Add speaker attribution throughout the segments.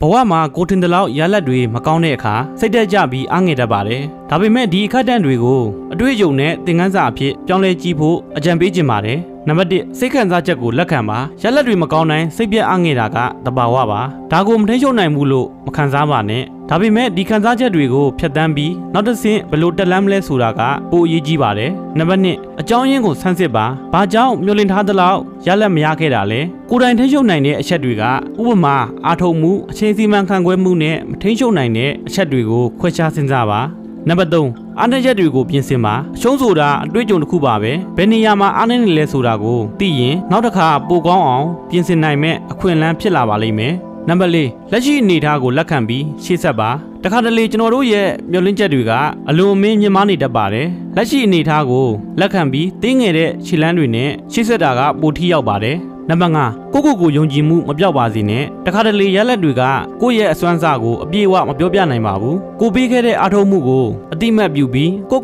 Speaker 1: ဘဝမှာကိုထင်တဲ့လောက်ရလက်တွေမကောင်းတဲ့အခါစိတ်တက်ကြပြီးအားငယ်တတ်ပါတယ်ဒါပေမဲ့ဒီအခက်အတန့်တွေကိုအတွေ့အကြုံနဲ့သင်ခန်းစာအဖြစ်ပြောင်းလဲကြည့်ဖို့အကြံပေးချင်ပါတယ်နံပါတ်1စိတ်ခံစားချက်ကိုလက်ခံပါရလက်တွေမကောင်းတိုင်းစိတ်ပြတ်အားငယ်တာကတဘာဝပါဒါကိုမထိန်းချုပ်နိုင်ဘူးလို့မခံစားပါနဲ့ဒါပေမဲ့ဒီခံစားချက်တွေကိုဖျက်ဆီးပြီးနောက်တစ်ဆင့်ဘယ်လိုတက်လမ်းမလဲဆိုတာကပိုအရေးကြီးပါတယ်နံပါတ်2အကြောင်းရင်းကိုဆန်းစစ်ပါဘာကြောင့်မျှော်လင့်ထားသလောက်ရလက်မရခဲ့တာလဲကိုယ်တိုင်ထိန်းချုပ်နိုင်တဲ့အချက်တွေကဥပမာအာထုံမှုအချိန်စီမံခန့်ခွဲမှုနဲ့မထိန်းချုပ်နိုင်တဲ့အချက်တွေကိုခွဲခြားစဉ်းစားပါနံပါတ်3အားနည်းချက်တွေကိုပြင်ဆင်ပါအရှုံးဆိုတာအတွေ့အကြုံတစ်ခုပါပဲဘယ်နေရာမှာအားနည်းနေလဲဆိုတာကိုသိရင်နောက်တစ်ခါပိုကောင်းအောင်ပြင်ဆင်နိုင်မဲ့အခွင့်အလမ်းဖြစ်လာပါလိမ့်မယ်နံပါတ်4လက်ရှိအနေအထားကိုလက်ခံပြီးရှေ့ဆက်ပါတခါတလေကျွန်တော်တို့ရဲ့မျှော်လင့်ချက်တွေကအလွန်အမင်းမြင့်မားနေတတ်ပါတယ်လက်ရှိအနေအထားကိုလက်ခံပြီးတင်းငယ်တဲ့ခြေလမ်းတွေနဲ့ရှေ့ဆက်တာကပိုထိရောက်ပါတယ်နံပါတ်5ကိုယုံကြည်မှုမပြောက်ပါစေနဲ့တခါတလေရလက်တွေကကိုယ့်ရဲ့အစွမ်းစားကိုအပြည့်အဝမပြောပြနိုင်ပါဘူးကိုပေးခဲ့တဲ့အားထုတ်မှုကိုအတိမတ်ပြုပြီးကို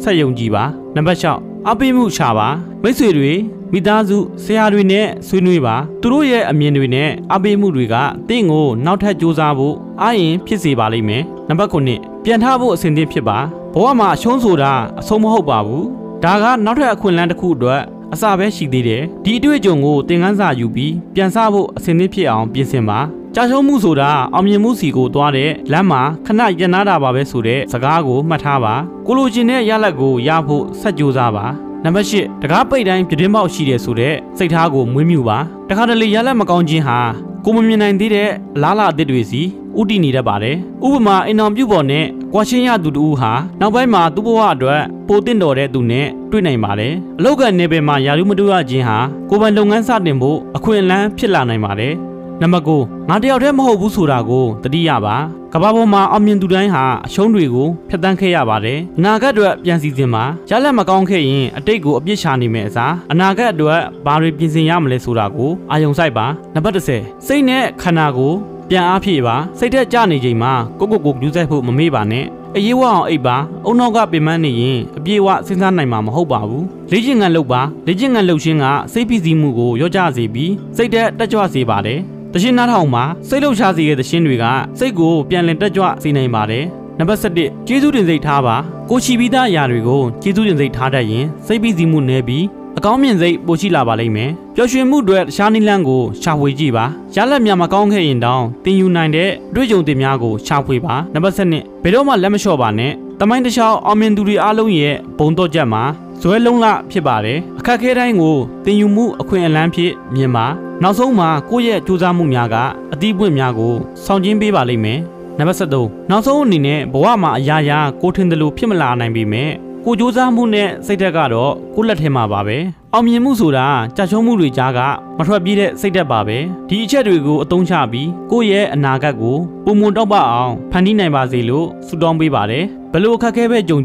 Speaker 1: ဆက်ယုံကြည်ပါနံပါတ်6အပိမှုချပါမိတ်ဆွေတွေမိသားစုဆရာတွေနဲ့ဆွေးနွေးပါသူတို့ရဲ့အမြင်တွေနဲ့အပိမှုတွေကတင့်ကိုနောက်ထပ်စူးစမ်းဖို့အားရင်ဖြစ်စေပါလိမ့်မယ်နံပါတ်9ပြန်ထားဖို့အစဉ်သင့်ဖြစ်ပါဘဝမှာအရှုံးဆိုတာအဆုံးမဟုတ်ပါဘူးဒါကနောက်ထပ်အခွင့်အလမ်းတစ်ခုအတွက်အစပဲရှိသေးတယ်ဒီအတွေ့အကြုံကိုသင်ခန်းစာယူပြီးပြန်စားဖို့အစဉ်သင့်ဖြစ်အောင်ပြင်ဆင်ပါကြာရှုံးမှုဆိုတာအောင်မြင်မှုစီကိုသွားတဲ့လမ်းမှာခဏရနာတာပါပဲဆိုတဲ့စကားကိုမှတ်ထားပါကိုလိုချင်တဲ့ရလဒ်ကိုရဖို့ဆက်ကြိုးစားပါနံပါတ်8တကားပိတ်တိုင်းပြတင်းပေါက်ရှိတယ်ဆိုတဲ့စိတ်ထားကိုမွေးမြူပါတခါတလေရလက်မကောင်းခြင်းဟာကိုမမြင်နိုင်သေးတဲ့အလားအသစ်တွေစီဥတည်နေတတ်ပါတယ်ဥပမာအိမ်တော်ပြုပေါ်နဲ့ကွာရှင်းရသူတူဟာနောက်ပိုင်းမှာသူ့ဘဝအတွက်ပိုတင့်တော်တဲ့သူနဲ့တွေ့နိုင်ပါတယ်အလောက်ကနေပင်မှာယာရုမတူရခြင်းဟာကိုယ်ပိုင်လုပ်ငန်းစတင်ဖို့အခွင့်အလမ်းဖြစ်လာနိုင်ပါတယ်နံပါတ်9ငါတယောက်တည်းမဟုတ်ဘူးဆိုတာကိုသတိရပါကမ္ဘာပေါ်မှာအောင်မြင်သူတိုင်းဟာအရှုံးတွေကိုဖျက်ဆီးခဲ့ရပါတယ်အနာဂတ်အတွက်ပြန်စီစဉ်ပါရလက်မကောင်းခဲ့ရင်အတိတ်ကိုအပြစ်ရှာနေမယ့်အစားအနာဂတ်အတွက်ဘာတွေပြင်ဆင်ရမလဲဆိုတာကိုအာရုံစိုက်ပါနံပါတ်10စိတ်နဲ့ခန္ဓာကိုပြန်အားဖြည့်ပါစိတ်ထက်ကြနေချိန်မှာကိုယူဆိုင်ဖို့မမေ့ပါနဲ့အရေးဝအောင်အိပ်ပါအုံနောက်ကပင်ပန်းနေရင်အပြေးဝစဉ်းစားနိုင်မှာမဟုတ်ပါဘူးလေ့ကျင့်ခန်းလုပ်ပါလေ့ကျင့်ခန်းလုပ်ခြင်းကစိတ်ဖိစီးမှုကိုရော့ကျစေပြီးစိတ်တက်ကြွစေပါတယ်တခြင်းနားထောင်မှာစိတ်လှုပ်ရှားစေတဲ့တခြင်းတွေကစိတ်ကိုပြန်လည်တက်ကြွစေနိုင်ပါတယ်နံပါတ်7ကျေးဇူးတင်စိတ်ထားပါကိုရှိပြီးသားအရာတွေကိုကျေးဇူးတင်စိတ်ထားတတ်ရင်စိတ်ဖိစီးမှုနည်းပြီးအကောင်းမြင်စိတ်ပိုရှိလာပါလိမ့်မယ်ပျော်ရွှင်မှုတွေတခြားနည်းလမ်းကိုရှာဖွေကြည့်ပါရလက်များမကောင်းခဲ့ရင်တောင်တင်ယူနိုင်တဲ့တွေ့ကြုံတင်များကိုရှာဖွေပါနံပါတ်7ဘယ်တော့မှလက်မလျှော့ပါနဲ့တမိုင်းတစ်လျှောက်အောင်မြင်သူတွေအားလုံးရဲ့ဘုံတော့ချက်မှာဇွဲလုံးလဖြစ်ပါတယ်အခက်ခဲတိုင်းကိုတင်ယူမှုအခွင့်အလမ်းဖြစ်မြင်ပါနောက်ဆုံးမှာကိုယ့်ရဲ့ကြိုးစားမှုများကအသီးပွင့်များကိုဆောင်ကျဉ်ပေးပါလိမ့်မယ်နံပါတ်73နောက်ဆုံးအနေနဲ့ဘဝမှာအရာရာကိုထင်တယ်လို့ဖြစ်မလာနိုင်ပေမဲ့ကိုကြိုးစားမှုနဲ့စိတ်ဓာတ်ကတော့ကိုယ့်လက်ထဲမှာပါပဲအောင်မြင်မှုဆိုတာကြာရှုံးမှုတွေကြားကမထွက်ပြေးတဲ့စိတ်ဓာတ်ပါပဲဒီအချက်တွေကိုအသုံးချပြီးကိုယ့်ရဲ့အနာဂတ်ကိုပုံမတောက်ပအောင်ဖန်တီးနိုင်ပါစေလို့ဆုတောင်းပေးပါတယ်ဘလို့အခက်ခဲပဲကြုံ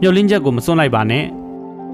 Speaker 1: မျှော်လင့်ချက်ကိုမစွန့်လိုက်ပါနဲ့